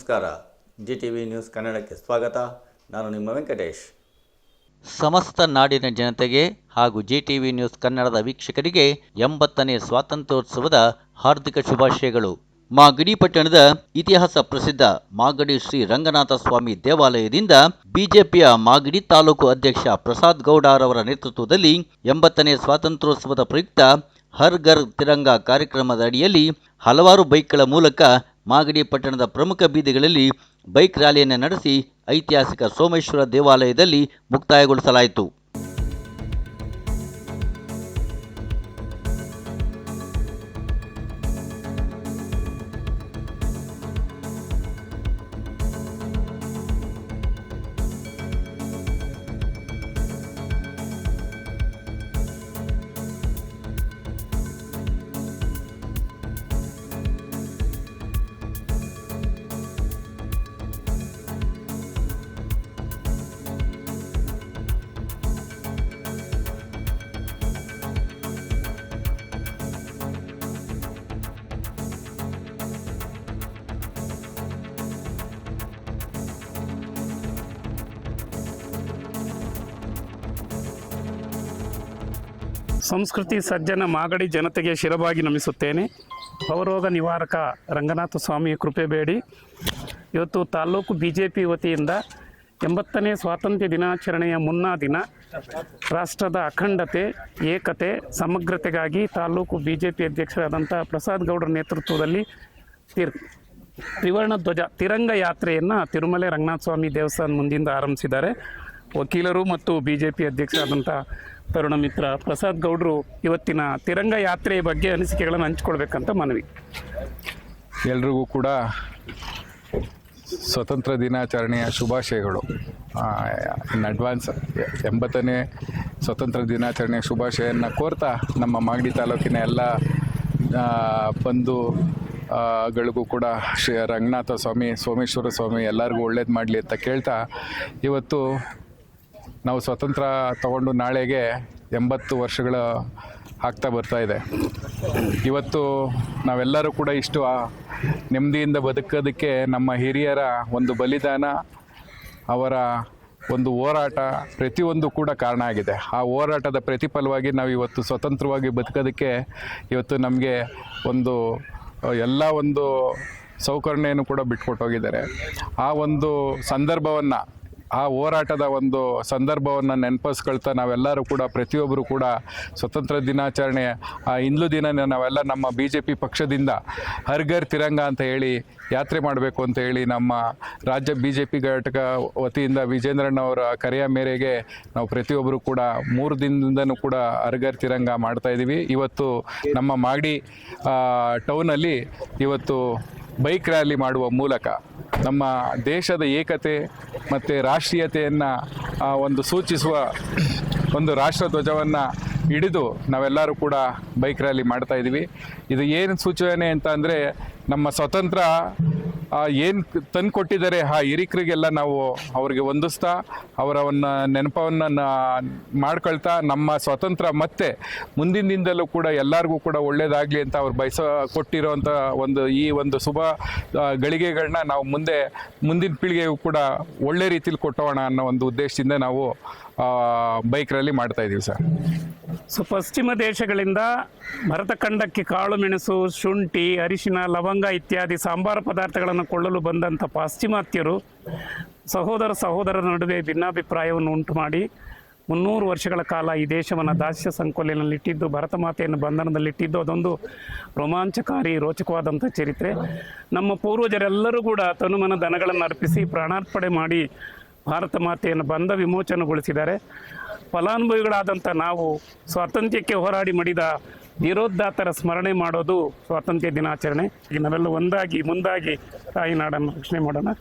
ನಮಸ್ಕಾರ. GTV news ಕನ್ನಡಕ್ಕೆ ಸ್ವಾಗತ. ನಾನು ನಿಮ್ಮ ವೆಂಕಟೇಶ್. ಸಮಸ್ತ ನಾಡಿನ ಜನತೆಗೆ ಹಾಗೂ GTV ನ್ಯೂಸ್ ಕನ್ನಡದ ವೀಕ್ಷಕರಿಗೆ 80ನೇ ಸ್ವಾತಂತ್ರ್ಯೋತ್ಸವದ ಹಾರ್ದಿಕ ಶುಭಾಶಯಗಳು. ಮಾಗಡಿ ಪಟ್ಟಣದ ಇತಿಹಾಸ ಪ್ರಸಿದ್ಧ ಮಾಗಡಿ ಶ್ರೀ ರಂಗನಾಥ ಸ್ವಾಮಿ ದೇವಾಲಯದಿಂದ ಬಿಜೆಪಿಯ ಮಾಗಡಿ ತಾಲೂಕು ಅಧ್ಯಕ್ಷ ಪ್ರಸಾದ್ ಗೌಡರವರ ನೇತೃತ್ವದಲ್ಲಿ 80ನೇ ಸ್ವಾತಂತ್ರ್ಯೋತ್ಸವದ ಪ್ರಯುಕ್ತ ಹರ್ ಘರ್ ತಿರಂಗ ಕಾರ್ಯಕ್ರಮದ ಅಡಿಯಲ್ಲಿ ಹಲವಾರು ಬೈಕ್ಗಳ ಮೂಲಕ ಮಾಗಡಿ ಪಟ್ಟಣದ ಪ್ರಮುಖ ಬೀದಿಗಳಲ್ಲಿ ಬೈಕ್ ರ್ಯಾಲಿಯನ್ನು ನಡೆಸಿ ಐತಿಹಾಸಿಕ ಸೋಮೇಶ್ವರ ದೇವಾಲಯದಲ್ಲಿ ಮುಕ್ತಾಯಗೊಳಿಸಲಾಯಿತು. ಸಂಸ್ಕೃತಿ ಸಜ್ಜನ ಮಾಗಡಿ ಜನತೆಗೆ ಶಿರವಾಗಿ ನಮಿಸುತ್ತೇನೆ. ಭವರೋಗ ನಿವಾರಕ ರಂಗನಾಥ ಸ್ವಾಮಿಯ ಕೃಪೆ ಬೇಡಿ ಇವತ್ತು ತಾಲೂಕು BJP ವತಿಯಿಂದ 80ನೇ ಸ್ವಾತಂತ್ರ್ಯ ದಿನಾಚರಣೆಯ ಮುನ್ನಾ ದಿನ ರಾಷ್ಟ್ರದ ಅಖಂಡತೆ, ಏಕತೆ, ಸಮಗ್ರತೆಗಾಗಿ ತಾಲೂಕು BJP ಅಧ್ಯಕ್ಷರಾದಂಥ ಪ್ರಸಾದ್ ಗೌಡರ ನೇತೃತ್ವದಲ್ಲಿ ತ್ರಿವರ್ಣ ಧ್ವಜ ತಿರಂಗ ಯಾತ್ರೆಯನ್ನು ತಿರುಮಲೆ ರಂಗನಾಥ ಸ್ವಾಮಿ ದೇವಸ್ಥಾನ ಮುಂದಿಂದ ಆರಂಭಿಸಿದ್ದಾರೆ. ವಕೀಲರು ಮತ್ತು BJP ಅಧ್ಯಕ್ಷರಾದಂಥ ತರುಣ ಮಿತ್ರ ಪ್ರಸಾದ್ ಗೌಡರು ಇವತ್ತಿನ ತಿರಂಗ ಯಾತ್ರೆಯ ಬಗ್ಗೆ ಅನಿಸಿಕೆಗಳನ್ನು ಹಂಚಿಕೊಳ್ಬೇಕಂತ ಮನವಿ. ಎಲ್ರಿಗೂ ಕೂಡ ಸ್ವತಂತ್ರ ದಿನಾಚರಣೆಯ ಶುಭಾಶಯಗಳು. ಇನ್ ಅಡ್ವಾನ್ಸ್ 80ನೇ ಸ್ವತಂತ್ರ ದಿನಾಚರಣೆಯ ಶುಭಾಶಯವನ್ನು ಕೋರ್ತಾ ನಮ್ಮ ಮಾಗಡಿ ತಾಲೂಕಿನ ಎಲ್ಲ ಬಂಧು ಗಳಿಗೂ ಕೂಡ ಶ್ರೀ ರಂಗನಾಥ ಸ್ವಾಮಿ, ಸೋಮೇಶ್ವರ ಸ್ವಾಮಿ ಎಲ್ಲರಿಗೂ ಒಳ್ಳೇದು ಮಾಡಲಿ ಅಂತ ಕೇಳ್ತಾ, ಇವತ್ತು ನಾವು ಸ್ವತಂತ್ರ ತಗೊಂಡು ನಾಳೆಗೆ 80 ವರ್ಷಗಳ ಆಗ್ತಾ ಬರ್ತಾ ಇದೆ. ಇವತ್ತು ನಾವೆಲ್ಲರೂ ಕೂಡ ಇಷ್ಟು ನೆಮ್ಮದಿಯಿಂದ ಬದುಕೋದಕ್ಕೆ ನಮ್ಮ ಹಿರಿಯರ ಒಂದು ಬಲಿದಾನ, ಅವರ ಒಂದು ಹೋರಾಟ ಪ್ರತಿಯೊಂದು ಕೂಡ ಕಾರಣ ಆಗಿದೆ. ಆ ಹೋರಾಟದ ಪ್ರತಿಫಲವಾಗಿ ನಾವು ಇವತ್ತು ಸ್ವತಂತ್ರವಾಗಿ ಬದುಕೋದಕ್ಕೆ ಇವತ್ತು ನಮಗೆ ಒಂದು ಎಲ್ಲ ಒಂದು ಸೌಕರ್ಯವನ್ನು ಕೂಡ ಬಿಟ್ಕೊಟ್ಟೋಗಿದ್ದಾರೆ. ಆ ಒಂದು ಸಂದರ್ಭವನ್ನು, ಆ ಹೋರಾಟದ ಒಂದು ಸಂದರ್ಭವನ್ನು ನೆನಪಿಸ್ಕೊಳ್ತಾ ನಾವೆಲ್ಲರೂ ಕೂಡ ಪ್ರತಿಯೊಬ್ಬರು ಕೂಡ ಸ್ವತಂತ್ರ ದಿನಾಚರಣೆ ಇಂದು ದಿನ ನಾವೆಲ್ಲ ನಮ್ಮ BJP ಪಕ್ಷದಿಂದ ಹರ್ ಘರ್ ತಿರಂಗ ಅಂತ ಹೇಳಿ ಯಾತ್ರೆ ಮಾಡಬೇಕು ಅಂತ ಹೇಳಿ ನಮ್ಮ ರಾಜ್ಯ BJP ಘಟಕ ವತಿಯಿಂದ ವಿಜೇಂದ್ರಣ್ಣವರ ಕರೆಯ ಮೇರೆಗೆ ನಾವು ಪ್ರತಿಯೊಬ್ಬರು ಕೂಡ 3 ದಿನದಿಂದನೂ ಕೂಡ ಹರ್ ಘರ್ ತಿರಂಗ ಮಾಡ್ತಾಯಿದ್ದೀವಿ. ಇವತ್ತು ನಮ್ಮ ಮಾಗಡಿ ಟೌನಲ್ಲಿ ಇವತ್ತು ಬೈಕ್ ರ್ಯಾಲಿ ಮಾಡುವ ಮೂಲಕ ನಮ್ಮ ದೇಶದ ಏಕತೆ ಮತ್ತು ರಾಷ್ಟ್ರೀಯತೆಯನ್ನು ಒಂದು ಸೂಚಿಸುವ ಒಂದು ರಾಷ್ಟ್ರಧ್ವಜವನ್ನು ಹಿಡಿದು ನಾವೆಲ್ಲರೂ ಕೂಡ ಬೈಕ್ ರ್ಯಾಲಿ ಮಾಡ್ತಾಯಿದ್ದೀವಿ. ಇದು ಏನು ಸೂಚನೆ ಅಂತ ಅಂದರೆ, ನಮ್ಮ ಸ್ವತಂತ್ರ ಏನು ತಂದು ಕೊಟ್ಟಿದ್ದಾರೆ ಆ ಹಿರಿಕರಿಗೆಲ್ಲ ನಾವು ಅವ್ರಿಗೆ ವಂದಿಸ್ತಾ ಅವರವನ್ನು ನೆನಪವನ್ನು ಮಾಡ್ಕೊಳ್ತಾ ನಮ್ಮ ಸ್ವತಂತ್ರ ಮತ್ತೆ ಮುಂದಿನ ದಿನದಲ್ಲೂ ಕೂಡ ಎಲ್ಲರಿಗೂ ಕೂಡ ಒಳ್ಳೆಯದಾಗಲಿ ಅಂತ ಅವ್ರು ಕೊಟ್ಟಿರೋವಂಥ ಈ ಒಂದು ಶುಭ ಗಳಿಗೆಗಳನ್ನ ನಾವು ಮುಂದಿನ ಪೀಳಿಗೆಗೂ ಕೂಡ ಒಳ್ಳೆ ರೀತಿಲಿ ಕೊಟ್ಟೋಣ ಅನ್ನೋ ಒಂದು ಉದ್ದೇಶದಿಂದ ನಾವು ಬೈಕ್ ರ್ಯಾಲಿ ಮಾಡ್ತಾಯಿದ್ದೀವಿ ಸರ್. ಪಶ್ಚಿಮ ದೇಶಗಳಿಂದ ಭರತಖಂಡಕ್ಕೆ ಕಾಳು ಮೆಣಸು, ಶುಂಠಿ, ಅರಿಶಿನ, ಲವಂಗ ಇತ್ಯಾದಿ ಸಾಂಬಾರ ಪದಾರ್ಥಗಳನ್ನು ಕೊಳ್ಳಲು ಬಂದಂಥ ಪಾಶ್ಚಿಮಾತ್ಯರು ಸಹೋದರರ ನಡುವೆ ಭಿನ್ನಾಭಿಪ್ರಾಯವನ್ನು ಉಂಟು ಮಾಡಿ 300 ವರ್ಷಗಳ ಕಾಲ ಈ ದೇಶವನ್ನು ದಾಸ್ಯ ಸಂಕೋಲೆಯಲ್ಲಿಟ್ಟಿದ್ದು, ಭರತ ಮಾತೆಯನ್ನು ಬಂಧನದಲ್ಲಿಟ್ಟಿದ್ದು ಅದೊಂದು ರೋಮಾಂಚಕಾರಿ, ರೋಚಕವಾದಂಥ ಚರಿತ್ರೆ. ನಮ್ಮ ಪೂರ್ವಜರೆಲ್ಲರೂ ಕೂಡ ತನುಮನ ದನಗಳನ್ನು ಅರ್ಪಿಸಿ ಪ್ರಾಣಾರ್ಪಣೆ ಮಾಡಿ ಭಾರತ ಮಾತೆಯನ್ನು ಬಂಧ ವಿಮೋಚನೆಗೊಳಿಸಿದ್ದಾರೆ. ಫಲಾನುಭವಿಗಳಾದಂಥ ನಾವು ಸ್ವಾತಂತ್ರ್ಯಕ್ಕೆ ಹೋರಾಡಿ ಮಡಿದ ಧೀರೋದ್ದಾತರ ಸ್ಮರಣೆ ಮಾಡೋದು ಸ್ವಾತಂತ್ರ್ಯ ದಿನಾಚರಣೆ. ಈಗ ನಾವೆಲ್ಲ ಒಂದಾಗಿ ಮುಂದಾಗಿ ತಾಯಿನಾಡನ್ನು ರಕ್ಷಣೆ ಮಾಡೋಣ.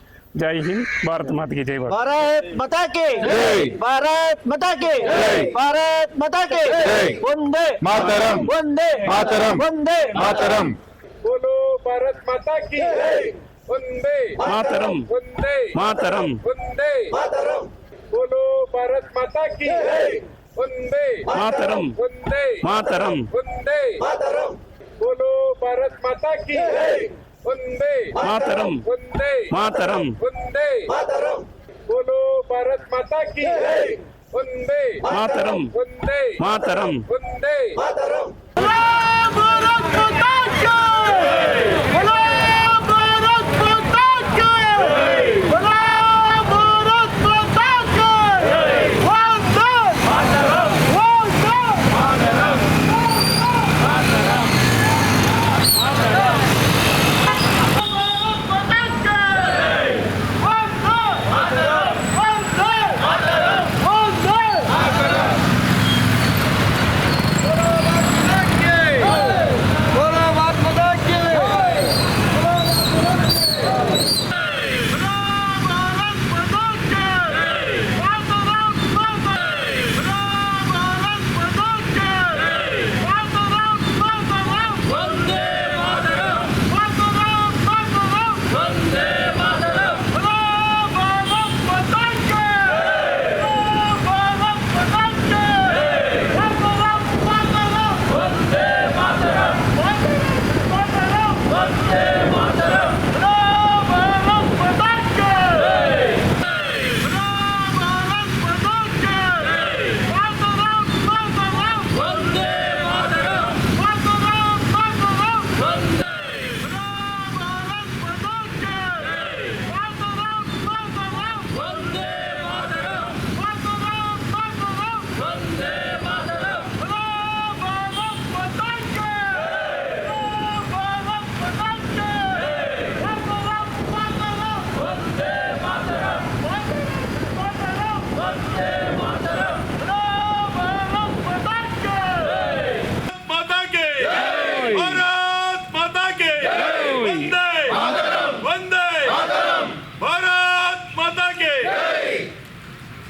ಜೈ ಹಿಂದ್, ಭಾರತ ಮಾತೆಗೆ ಜೈ. ಭಾರತ್ ಮಾತಾ ಕಿ ಜೈ, ಭಾರತ್ ಮಾತಾ ಕಿ ಜೈ, ಭಾರತ್ ಮಾತಾ ಕಿ ಜೈ. ವಂದೇ ಮಾತರಂ, ವಂದೇ ಮಾತರಂ, ವಂದೇ ಮಾತರಂ. ಬೋಲೋ ಭಾರತ್ ಮಾತಾ ಕಿ ಜೈ, ವಂದೇ ಮಾತರಂ, ವಂದೇ ಮಾತರಂ, ವಂದೇ ಮಾತರಂ. ಬೋಲೋ ಭಾರತ್ ಮಾತಾ ಕಿ ಜೈ, ವಂದೇ ಮಾತರಂ, ವಂದೇ ಮಾತರಂ, ವಂದೇ ಮಾತರಂ. ಬೋಲೋ ಭಾರತ್ ಮಾತಾ ಕಿ ಜೈ, ಒಂದೇ ಮಾತರಂ ಒಂದೇ ಮಾತರಂ ಒಂದೇ ಬೋಲೋ ಭಾರತ್ ಮಾತಾ ಕಿ ಒಂದೇ ಮಾತರಂ ಒಂದೇ ಮಾತರಂ ಒಂದೇ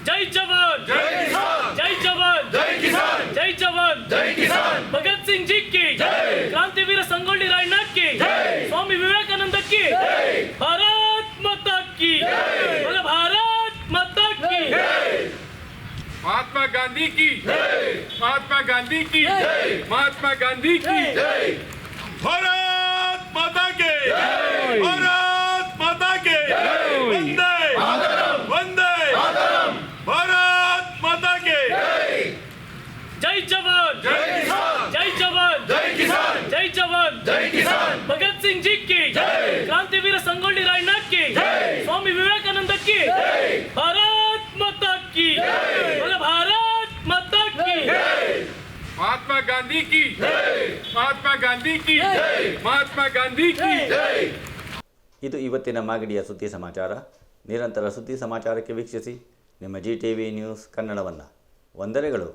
जय जवान जय किसान जय जवान जय किसान जय जवान जय किसान भगत सिंह जी की जय क्रांतिवीर संगोली रायनाथ की जय स्वामी विवेकानंद की जय भारत माता की जय बोलो भारत माता की जय महात्मा गांधी की जय महात्मा गांधी की जय महात्मा गांधी की जय भारत माता के जय भारत माता के जय वंदे मातरम वंदे मातरम भारत माता के जय जय जवान जय किसान जय जवान जय किसान जय जवान जय किसान भगत सिंह जी की जय क्रांतिवीर संगोली रायनाथ की जय स्वामी विवेकानंद की जय भारत माता की जय बोलो भारत माता की जय महात्मा गांधी की जय महात्मा गांधी की जय महात्मा गांधी की जय ಇದು ಇವತ್ತಿನ ಮಾಗಡಿಯ ಸುದ್ದಿ ಸಮಾಚಾರ. ನಿರಂತರ ಸುದ್ದಿ ಸಮಾಚಾರಕ್ಕೆ ವೀಕ್ಷಿಸಿ ನಿಮ್ಮ GTV ನ್ಯೂಸ್ ಕನ್ನಡವನ್ನು. ವಂದನೆಗಳು.